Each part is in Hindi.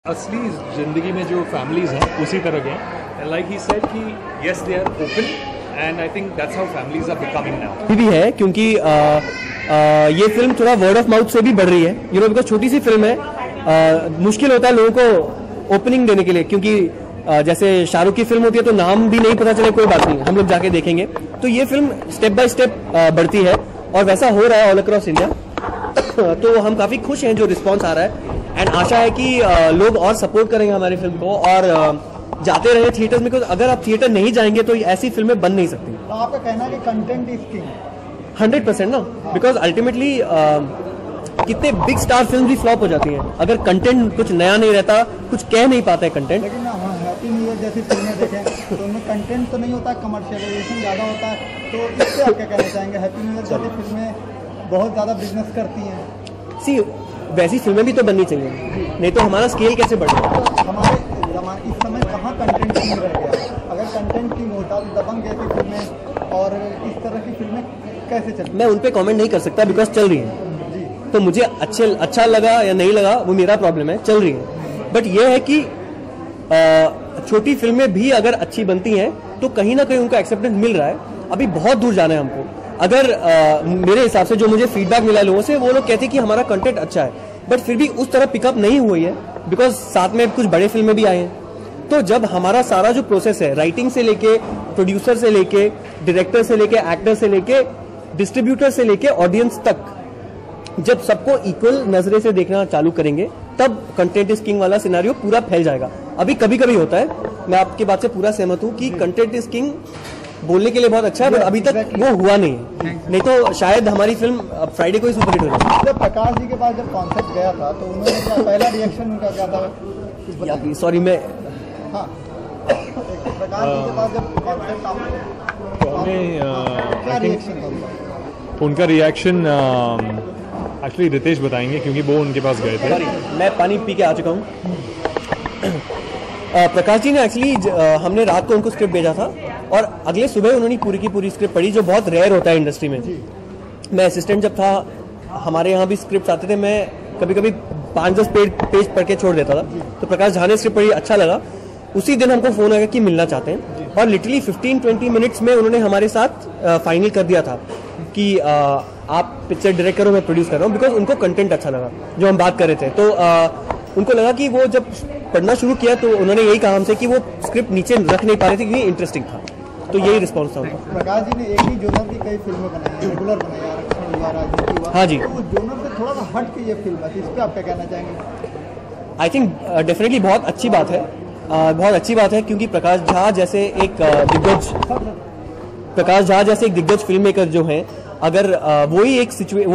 असली जिंदगी में जो फैमिलीज हैं उसी तरह के हैं. लाइक ही सेड कि yes they are open and I think that's how families are becoming now. भी है क्योंकि ये फिल्म थोड़ा वर्ड ऑफ माउथ से भी बढ़ रही है, बिकॉज छोटी सी फिल्म है. मुश्किल होता है लोगों को ओपनिंग देने के लिए, क्योंकि जैसे शाहरुख की फिल्म होती है तो नाम भी नहीं पता चले, कोई बात नहीं, हम लोग जाके देखेंगे. तो ये फिल्म स्टेप बाय स्टेप बढ़ती है और वैसा हो रहा है ऑल अक्रॉस इंडिया. तो हम काफी खुश हैं जो रिस्पॉन्स आ रहा है एंड आशा है कि लोग और सपोर्ट करेंगे हमारी फिल्म को और जाते रहे थिएटर्स में. क्योंकि अगर आप थिएटर नहीं जाएंगे तो ऐसी फिल्में बन नहीं सकती. तो आपका कहना है कि कंटेंट इज किंग. 100% ना, बिकॉज अल्टीमेटली कितने बिग स्टार फिल्म भी फ्लॉप हो जाती हैं अगर कंटेंट कुछ नया नहीं रहता, कुछ कह नहीं पाता है कंटेंट. लेकिन हैप्पी न्यू ईयर जैसी फिल्में देखें तो उनमें कंटेंट तो नहीं होता, कमर्शियलाइजेशन ज़्यादा होता है. तो इससे आप क्या कहना चाहेंगे? हैप्पी न्यू ईयर जैसी फिल्में बहुत ज़्यादा बिजनेस करती हैं. सी वैसी फिल्में भी तो बननी चाहिए, नहीं तो हमारा स्केल कैसे बढ़ेगा. तो हमारे इस समय कहाँ कंटेंट किंग रह गया? अगर कंटेंट किंग होता तो दबंग जैसी फिल्में और इस तरह की फिल्में कैसे चलती? मैं उन पे कमेंट नहीं कर सकता बिकॉज चल रही है. तो मुझे अच्छा लगा या नहीं लगा वो मेरा प्रॉब्लम है, चल रही है. बट ये है कि छोटी फिल्में भी अगर अच्छी बनती हैं तो कहीं ना कहीं उनका एक्सेप्टेंस मिल रहा है. अभी बहुत दूर जाना है हमको. अगर मेरे हिसाब से जो मुझे फीडबैक मिला लोगों से, वो लोग कहते हैं कि हमारा कंटेंट अच्छा है, बट फिर भी उस तरह पिकअप नहीं हुई है बिकॉज साथ में कुछ बड़े फिल्में भी आए हैं. तो जब हमारा सारा जो प्रोसेस है, राइटिंग से लेके प्रोड्यूसर से लेके डायरेक्टर से लेके एक्टर से लेके डिस्ट्रीब्यूटर से लेके ऑडियंस तक, जब सबको इक्वल नजरे से देखना चालू करेंगे तब कंटेंट इज किंग वाला सिनेरियो पूरा फैल जाएगा. अभी कभी कभी होता है, मैं आपकी बात से पूरा सहमत हूं कि कंटेंट इज किंग बोलने के लिए बहुत अच्छा है, बट अभी तक वो हुआ नहीं है. नहीं तो शायद हमारी फिल्म फ्राइडे को ही सुपरहिट हो जाए. जब प्रकाश जी के पास जब कॉन्सेप्ट गया था तो उन्होंने क्या पहला रिएक्शन उनका क्या था? सॉरी मैं हाँ, प्रकाश जी के पास जब कॉन्सेप्ट तो हमें क्या रिएक्शन था उनका? उनका रिएक्शन एक्चुअली रितेश बताएंगे क्योंकि वो उनके पास गए थे. मैं पानी पी के आ चुका हूँ. प्रकाश जी ने एक्चुअली हमने रात को उनको स्क्रिप्ट भेजा था और अगले सुबह उन्होंने पूरी की पूरी स्क्रिप्ट पढ़ी, जो बहुत रेयर होता है इंडस्ट्री में. मैं असिस्टेंट जब था, हमारे यहाँ भी स्क्रिप्ट आते थे, मैं कभी कभी 5-10 पेज पढ़ के छोड़ देता था. तो प्रकाश झा ने स्क्रिप्ट पढ़ी, अच्छा लगा. उसी दिन हमको फोन आया कि मिलना चाहते हैं और लिटरली 15-20 मिनट्स में उन्होंने हमारे साथ फाइनल कर दिया था कि आप पिक्चर डायरेक्ट करो, मैं प्रोड्यूस कर रहा हूँ. बिकॉज उनको कंटेंट अच्छा लगा जो हम बात कर रहे थे. तो उनको लगा कि वो जब पढ़ना शुरू किया तो उन्होंने यही कहा हमसे कि वो स्क्रिप्ट नीचे रख नहीं पा रहे थे क्योंकि इंटरेस्टिंग था. तो यही रिस्पॉन्स था उनका. प्रकाश जी ने एक ही जोनर की कई फिल्में बनाई हैं, रेगुलर बनाई है, आरक्षण हुआ, राजनीति हुआ. हाँ जी. तो उस जोनर से थोड़ा सा हट के ये फिल्म है, इस पर आप क्या कहना चाहेंगे? आई थिंक डेफिनेटली बहुत अच्छी बात है. बहुत अच्छी बात है क्योंकि प्रकाश झा जैसे एक दिग्गज फिल्म मेकर जो हैं, अगर वो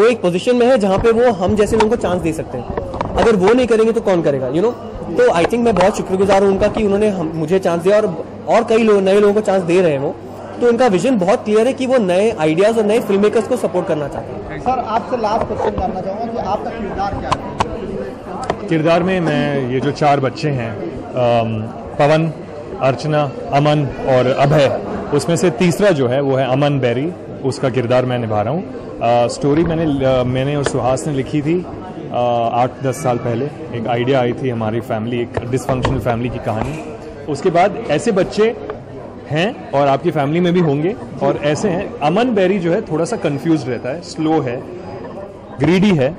एक पोजीशन में है जहाँ पे वो हम जैसे लोगों को चांस दे सकते हैं. अगर वो नहीं करेंगे तो कौन करेगा, तो आई थिंक मैं बहुत शुक्रगुजार हूँ उनका कि उन्होंने मुझे चांस दिया और कई नए लोगों को चांस दे रहे हैं वो. तो उनका विजन बहुत क्लियर है कि वो नए आइडियाज और नए फिल्म मेकर्स को सपोर्ट करना चाहते हैं. सर, आपसे लास्ट क्वेश्चन जानना चाहूँगा कि आपका किरदार क्या है? किरदार में मैं ये जो 4 बच्चे हैं, पवन, अर्चना, अमन और अभय, उसमें से तीसरा जो है वो है अमन बेरी, उसका किरदार मैं निभा रहा हूँ. स्टोरी मैंने और सुहास ने लिखी थी 8-10 साल पहले. एक आइडिया आई थी हमारी फैमिली, एक डिसफंक्शनल फैमिली की कहानी. उसके बाद ऐसे बच्चे हैं और आपकी फैमिली में भी होंगे और ऐसे हैं. अमन बेरी जो है थोड़ा सा कंफ्यूज रहता है, स्लो है, ग्रीडी है,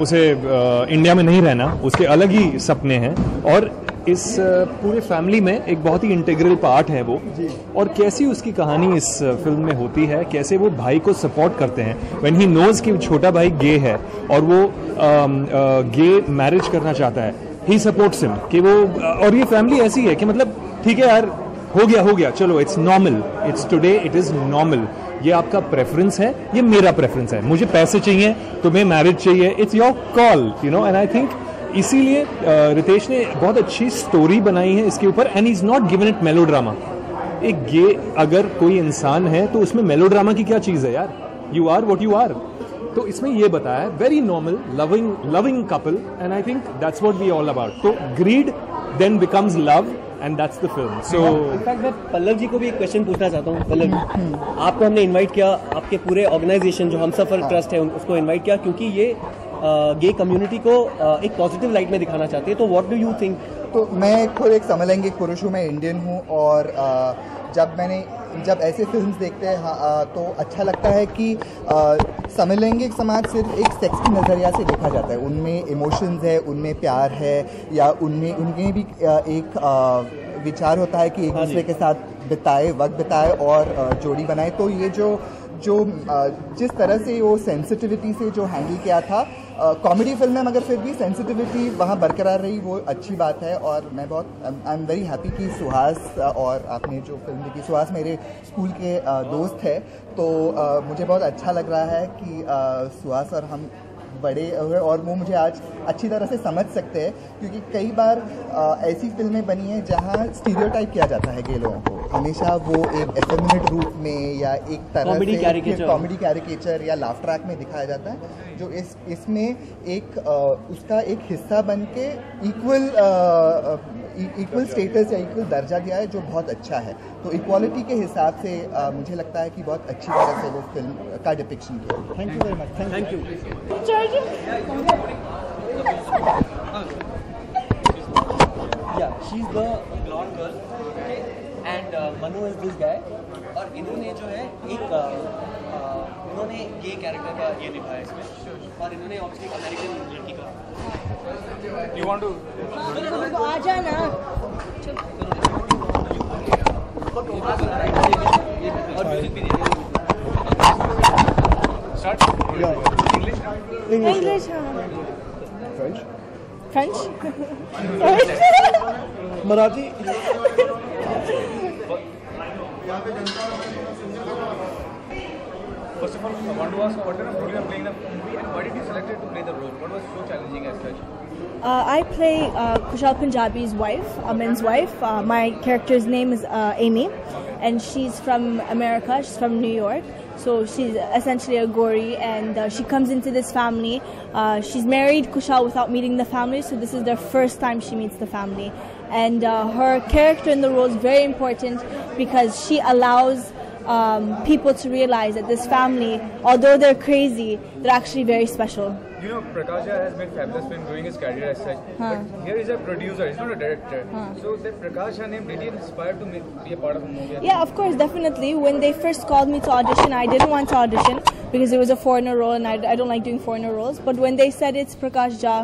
उसे इंडिया में नहीं रहना, उसके अलग ही सपने हैं और इस पूरे फैमिली में एक बहुत ही इंटीग्रल पार्ट है वो. और कैसी उसकी कहानी इस फिल्म में होती है, कैसे वो भाई को सपोर्ट करते हैं व्हेन ही नोज कि छोटा भाई गे है और वो गे मैरिज करना चाहता है. ही सपोर्ट्स हिम कि वो, और ये फैमिली ऐसी है कि मतलब ठीक है यार, हो गया, चलो, it's normal, it's today, it is normal. ये आपका प्रेफरेंस है, ये मेरा प्रेफरेंस है. मुझे पैसे चाहिए, तुम्हें मैरिज चाहिए, it's your call, and I think इसीलिए रितेश ने बहुत अच्छी स्टोरी बनाई है इसके ऊपर. And is not given it melodrama. एक गे अगर कोई इंसान है तो उसमें मेलोड्रामा की क्या चीज है यार? You are what you are. तो इसमें ये बताया है, very normal loving couple, and I think that's what we all about. तो greed then becomes love and that's the film. So in fact मैं पल्लव जी को भी एक क्वेश्चन पूछना चाहता हूँ. पल्लव जी, आपको हमने इनवाइट किया, आपके पूरे ऑर्गेनाइजेशन जो हमसफर ट्रस्ट है उसको इनवाइट किया क्योंकि ये गे कम्युनिटी को एक पॉजिटिव लाइट में दिखाना चाहती है. तो व्हाट डू यू थिंक? तो मैं खुद एक समलैंगिक पुरुष हूँ, मैं इंडियन हूँ, और जब ऐसे फिल्म्स देखते हैं तो अच्छा लगता है कि समलैंगिक समाज सिर्फ एक सेक्स की नज़रिया से देखा जाता है. उनमें इमोशंस है, उनमें प्यार है, या उनमें भी एक विचार होता है कि एक दूसरे के साथ वक्त बिताए और जोड़ी बनाए. तो ये जो जिस तरह से वो सेंसिटिविटी से जो हैंडल किया था कॉमेडी फिल्म में, मगर फिर भी सेंसिटिविटी वहाँ बरकरार रही, वो अच्छी बात है. और मैं आई एम वेरी हैप्पी कि सुहास, और आपने जो फिल्म देखी, सुहास मेरे स्कूल के दोस्त है, तो मुझे बहुत अच्छा लग रहा है कि सुहास और हम बड़े हुए और वो मुझे आज अच्छी तरह से समझ सकते हैं. क्योंकि कई बार ऐसी फिल्में बनी हैं जहाँ स्टीरियोटाइप किया जाता है गे लोगों को, हमेशा वो एक एफेमिनेट रूप में या एक तरह से कॉमेडी कैरिकेचर या लाफ ट्रैक में दिखाया जाता है, जो इसमें एक उसका एक हिस्सा बन के इक्वल स्टेटस या इक्वल दर्जा दिया है, जो बहुत अच्छा है. तो इक्वालिटी के हिसाब से मुझे लगता है कि बहुत अच्छी तरह से वो फिल्म का डिपिक्शन किया. Thank you very much. Thank you. Yeah, she's the blonde girl, okay? And Manu is this guy. और इन्होंने जो है इन्होंने गे कैरेक्टर का ये निभाया इसमें, और इन्होंने ऑब्वियसली अमेरिकन लड़की का. You want to? तो आ जाना. और म्यूजिक भी दे. Start. English. French. French. Marathi. First of all, I want to ask what kind of role you are playing in the movie, and why did you select to play the role? What was so challenging as such? I play Kushal Punjabi's wife, Amin's wife. My character's name is Amy, and she's from America. She's from New York. So she's essentially a Gori, and she comes into this family. She's married Kushal without meeting the family, so this is their first time she meets the family. And her character in the role is very important because she allows people to realize that this family, although they're crazy, they're actually very special. You know, Prakash has made fabulous film during his career as such. But here is a producer, he's not a director. So that Prakash name really inspired to be a part of a movie. Yeah, of course, definitely. When they first called me to audition, I didn't want to audition because it was a foreigner role, and I don't like doing foreigner roles. But when they said it's Prakash Jha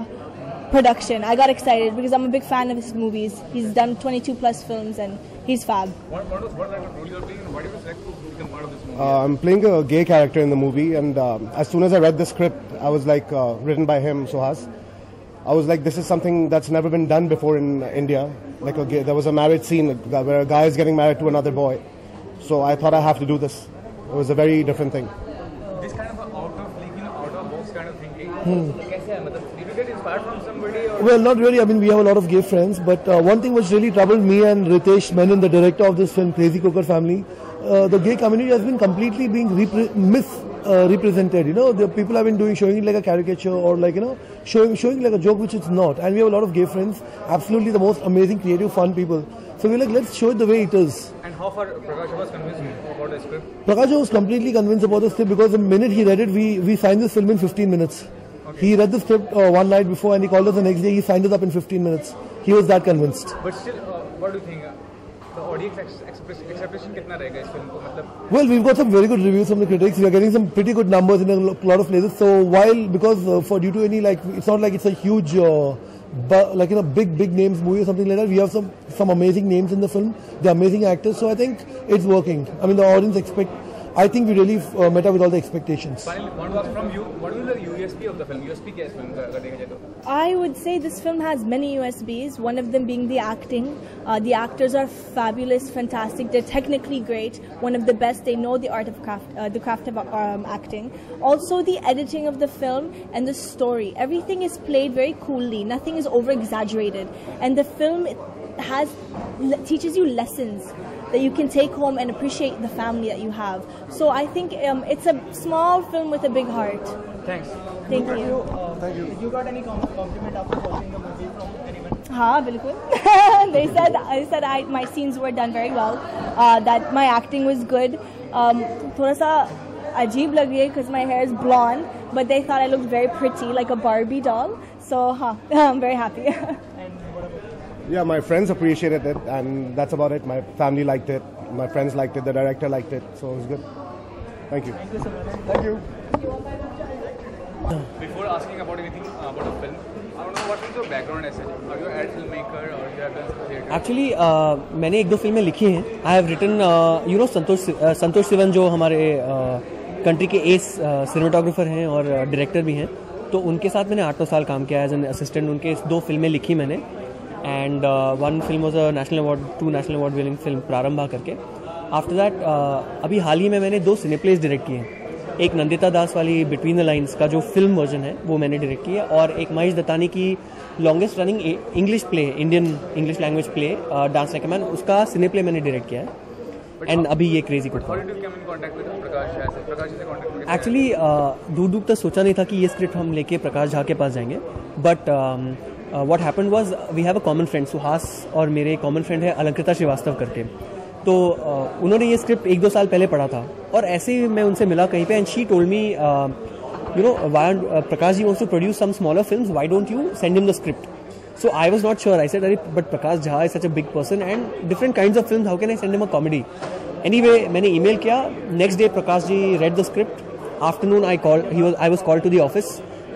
production, I got excited because I'm a big fan of his movies. He's done 22 plus films, and he's fab. What role you are playing, and why did you select to become part of this movie? I'm playing a gay character in the movie, and as soon as I read the script, I was like, written by him, Suhas. I was like, this is something that's never been done before in India. Like there was a marriage scene where a guy is getting married to another boy. So I thought I have to do this. It was a very different thing. This kind of out of box kind of thinking. Did you get inspired from somebody? Or? Well, not really. I mean, we have a lot of gay friends, but one thing which really troubled me and Ritesh Menon, the director of this film, Crazy Cooker Family, the gay community has been completely being misrepresented. You know, the people have been showing it like a caricature or like, you know, showing like a joke which it's not. And we have a lot of gay friends, absolutely the most amazing, creative, fun people. So we're like, let's show it the way it is. And how far Prakash was convinced about the script? Prakash was completely convinced about the script because the minute he read it, we signed this film in 15 minutes. Okay. He read the script one night before and he called us the next day. He signed us up in 15 minutes. He was that convinced. But still, what do you think? The audience acceptation kitna rahega is film ko, matlab? Well, we've got some very good reviews from the critics. We are getting some pretty good numbers in a lot of places. So because due to any it's not like it's a huge like big names movie or something like that. We have some amazing names in the film. They're amazing actors. So I think it's working. I mean, the audience I think we really met up with all the expectations. Finally, one was from you. What is the USP of the film? USP क्या है film? I would say this film has many USBs. One of them being the acting. The actors are fabulous, fantastic. They're technically great. One of the best. They know the art of the craft of acting. Also, the editing of the film and the story. Everything is played very coolly. Nothing is over exaggerated. And the film teaches you lessons that you can take home and appreciate the family that you have. So I think it's a small film with a big heart. Thanks. Thank you. Thank you. Did you got any compliment after watching the movie from anyone? हाँ बिल्कुल. They said my scenes were done very well. That my acting was good. थोड़ा सा अजीब लग रही है because my hair is blonde, but they thought I looked very pretty, like a Barbie doll. So I'm very happy. Yeah, my friends appreciated it, and that's about it. My family liked it, my friends liked it, the director liked it, so it was good. Thank you. Thank you so much. Thank you. Before asking about anything about the film, I don't know what is your background as such. Are you a filmmaker or you have done theatre? Actually, मैंने 1-2 फिल्में लिखी हैं. I have written, संतोष सिवन जो हमारे कंट्री के एस सिनेमाटोग्राफर हैं और डायरेक्टर भी हैं, तो उनके साथ मैंने 8-9 साल काम किया एज एन असिस्टेंट. उनके 2 फिल्में लिखी मैंने, एंड 1 फिल्म was a national award, 2 national award winning film Prarambha करके. आफ्टर दैट अभी हाल ही में मैंने 2 सिनेप्लेज डायरेक्ट किए हैं. एक नंदिता दास वाली बिटवीन द लाइन्स का जो फिल्म वर्जन है वो मैंने डायरेक्ट किया, और एक महेश दत्तानी की longest running English play, Indian English language play dance like a man, उसका सिने प्ले मैंने डायरेक्ट किया है. एंड अभी ये क्रेजी कुछ एक्चुअली दूर दूर तक सोचा नहीं था कि ये स्क्रिप्ट हम लेके प्रकाश झा के पास जाएंगे, but what happened was we have a common friend Suhas, और मेरे कॉमन फ्रेंड है अलंकृता श्रीवास्तव करके. तो उन्होंने ये स्क्रिप्ट 1-2 साल पहले पढ़ा था, और ऐसे ही मैं उनसे मिला कहीं पे, and she told me Prakash ji wants to produce some smaller films, why don't you send him the script. So I was not sure. I said, but Prakash Jha is such a big person and different kinds of films. How can I send him a comedy? Anyway, मैंने email किया. Next day, Prakash ji read the script. Afternoon, I was called to the office.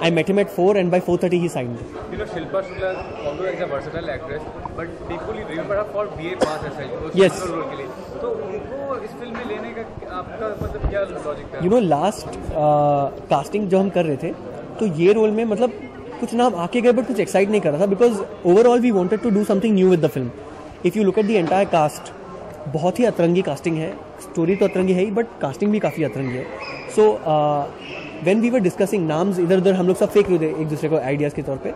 I met him at 4, and by 4:30 he signed. You know, Shilpa Shukla, although is a versatile actress, but people remember her for BA Pass as well. Yes. Role के लिए. तो उनको इस फिल्म में लेने का आपका मतलब क्या लॉजिक था? You know, last casting जो हम कर रहे थे, तो ये रोल में मतलब कुछ नाम आके गए बट कुछ एक्साइट नहीं कर रहा था, because overall we wanted to do something new with the film. If you look at the entire cast, बहुत ही अतरंगी कास्टिंग है. स्टोरी तो अतरंगी है ही, बट कास्टिंग भी काफ़ी अतरंगी है. So when we were discussing नाम्स इधर उधर, हम लोग सब फेंक रहे थे एक दूसरे को आइडियाज़ के तौर पे.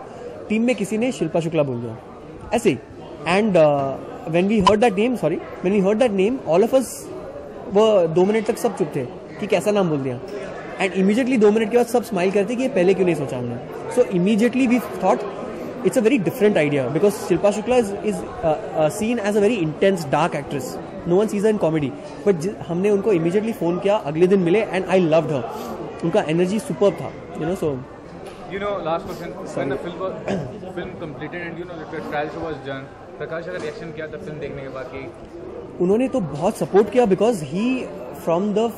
टीम में किसी ने शिल्पा शुक्ला बोल दिया ऐसे ही, and when we heard that name all of us वो 2 मिनट तक सब चुप थे कि कैसा नाम बोल दिया. एंड इमीडिएटली 2 मिनट के बाद सब स्माइल करते कि ये पहले क्यों नहीं सोचा हमने. So immediately we thought it's a very different idea, because Shilpa Shukla is seen as a very intense dark actress. No one sees in comedy, but हमने उनको इमीडिएटली फोन किया, अगले दिन मिले, एंड आई लव्ड हर. उनका एनर्जी सुपर्ब था, you know. So last question, when the film completed and the trial show was done, Prakash का रिएक्शन क्या था फिल्म देखने के बाद? कि उन्होंने तो बहुत सपोर्ट किया, because he from the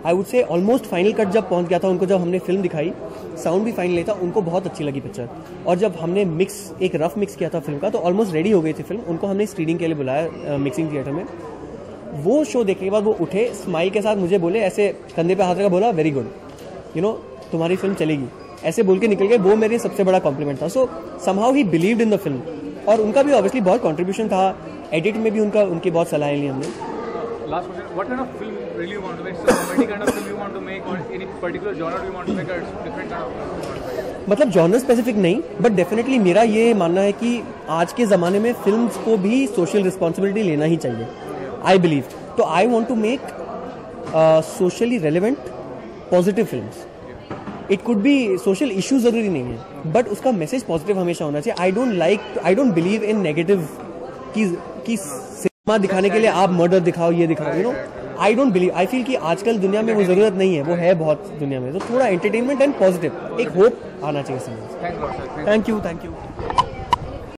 I would say almost final cut जब पहुंच गया था उनको, जब हमने फिल्म दिखाई, साउंड भी फाइनल था, उनको बहुत अच्छी लगी पिक्चर. और जब हमने एक रफ मिक्स किया था फिल्म का, तो ऑलमोस्ट रेडी हो गई थी फिल्म. उनको हमने स्क्रीनिंग के लिए बुलाया मिक्सिंग थिएटर में. वो शो देखने के बाद वो उठे, स्माइल के साथ मुझे बोले, ऐसे कंधे पे हाथ रखा, बोला वेरी गुड, यू नो तुम्हारी फिल्म चलेगी, ऐसे बोल के निकल गए. वो मेरे सबसे बड़ा कॉम्प्लीमेंट था. सो somehow he believed in the film, और उनका भी ऑब्वियसली बहुत कॉन्ट्रीब्यूशन था. एडिट में भी उनकी बहुत सलाह ली हमने. Last question, what kind of film really you want to make? So comedy kind of film you want to make, or any particular genre you want to make, or different kind of film you want to make? मतलब जॉनर स्पेसिफिक नहीं, बट डेफिनेटली मेरा ये मानना है कि आज के ज़माने में फिल्म्स को भी सोशल रिस्पॉन्सिबिलिटी लेना ही चाहिए, आई बिलीव. तो I want to make socially relevant positive films. It could be social issue ज़रूरी नहीं है, बट उसका मैसेज पॉजिटिव हमेशा होना चाहिए. I don't believe in negative की सिनेमा दिखाने के लिए आप मर्डर दिखाओ, ये दिखाओ, you know. I don't believe, I feel कि आजकल दुनिया में वो जरूरत नहीं है, वो है बहुत दुनिया में. तो थोड़ा एंटरटेनमेंट एंड पॉजिटिव, एक होप आना चाहिए समझ. Thanks a lot, sir. Thank you.